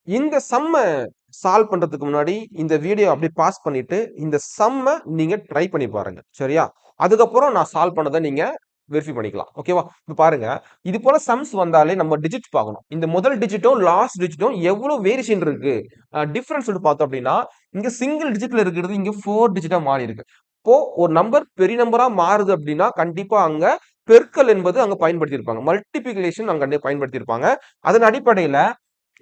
இந்த சம்ம சால்வ் பண்றதுக்கு முன்னாடி இந்த வீடியோ அப்படியே பாஸ் பண்ணிட்டு இந்த சம்ம நீங்க ட்ரை பண்ணி பாருங்க. சரியா? அதுக்கப்புறம் நான் சால்வ் பண்ணத நீங்க வெரிஃபை பண்ணிக்கலாம். ஓகேவா? இப்ப பாருங்க. இது போல சம்ஸ் வந்தாலே நம்ம டிஜிட் பார்க்கணும். இந்த முதல் டிஜிட்டும், லாஸ்ட் டிஜிட்டும் எவ்வளவு வேரியேஷன் இருக்கு? டிஃபரன்ஸ் சொல்லிட்டு பார்த்தோம் அப்படின்னா, இங்க சிங்கிள் டிஜிட்ல இருக்கிறது இங்க 4 டிஜிட்டா மாறி இருக்கு. இப்போ ஒரு நம்பர் பெரிய நம்பரா மாறுது அப்படின்னா, கண்டிப்பா அங்க பெருக்கல் என்பது அங்க பயன்படுத்தியிருப்பாங்க. மல்டிப்ளிகேஷன் அங்க பயன்படுத்தியிருப்பாங்க. அதன் அடிப்படையில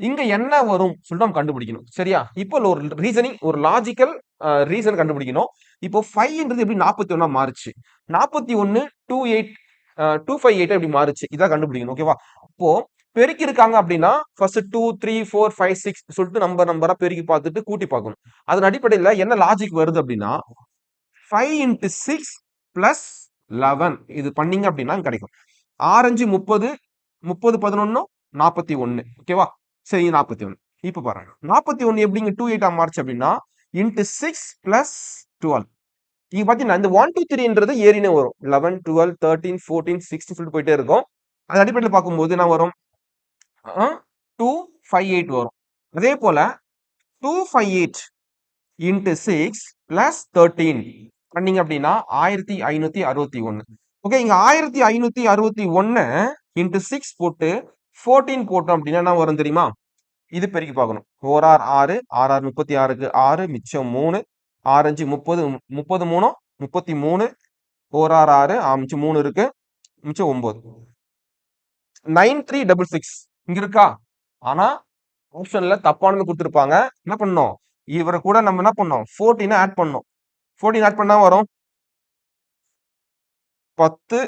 இங்க என்ன வரும் சொல்லிட்டு நம்ம கண்டுபிடிக்கணும். சரியா? இப்போ ஒரு ரீசனிங், ஒரு லாஜிக்கல் ரீசன் கண்டுபிடிக்கணும். இப்போ 5ன்றது எப்படி 41 மாறுச்சு? 41 28 258 எப்படி மாறுச்சு? இதான் கண்டுபிடிக்கணும். ஓகேவா? அப்போ பெருக்கி இருக்காங்க அப்படின்னா, ஃபர்ஸ்ட் 2, 3, 4, 5, 6 சொல்லிட்டு நம்பரா பெருக்கி பார்த்துட்டு கூட்டி பார்க்கணும். அதன் அடிப்படையில என்ன லாஜிக் வருது அப்படின்னா, 5 into 6 plus 11 இது பண்ணீங்க அப்படின்னா கிடைக்கும். 6 30 30 11 41. ஓகேவா? சரி 41. இப்ப பாருங்க. 41 எப்படிங்க 28 மாறுச்சு அப்படின்னா, into 6 plus 12. இங்க பாத்தீங்கன்னா இந்த 1 2 3ன்றது ஏறினே வரும். 11 12 13 14 16 சொல்லிட்டு போயிட்டே இருக்கும். அது அடிப்படையில பார்க்கும்போது என்ன வரும்? 258 வரும். அதே போல 258 into 6 plus 13 பண்ணீங்க அப்படின்னா 1561. ஓகே, இங்க 1561 into 6 போட்டு 14 போட்டோம் அப்படின்னா என்ன வரும் தெரியுமா? இது பெருக்கி பார்க்கணும். 4 6 6 6 6 36க்கு 6 மிச்சம் 3 6 5 30 33 33 4 6 6 மிச்சம் 3 இருக்கு மிச்சம் 9 9366 இங்க இருக்கா? ஆனா ஆப்ஷன்ல தப்பானது கொடுத்திருப்பாங்க. என்ன பண்ணோம்? இவரை கூட நம்ம என்ன பண்ணோம்? 14 ஆட் பண்ணோம். 14 ஆட் பண்ணா வரும் 10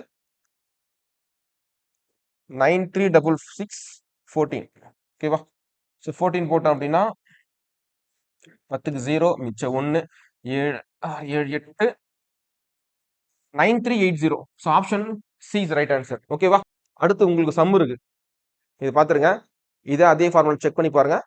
9366 14. ஓகேவா? ஸோ 14 போட்டோம் அப்படின்னா 10க்கு 0 மிச்சம் 1 7 7 8 9380. So option C is right answer. ஓகேவா? அடுத்து உங்களுக்கு சம் இருக்கு. இது பாத்துருங்க. இதை அதே ஃபார்முலா செக் பண்ணி பாருங்க.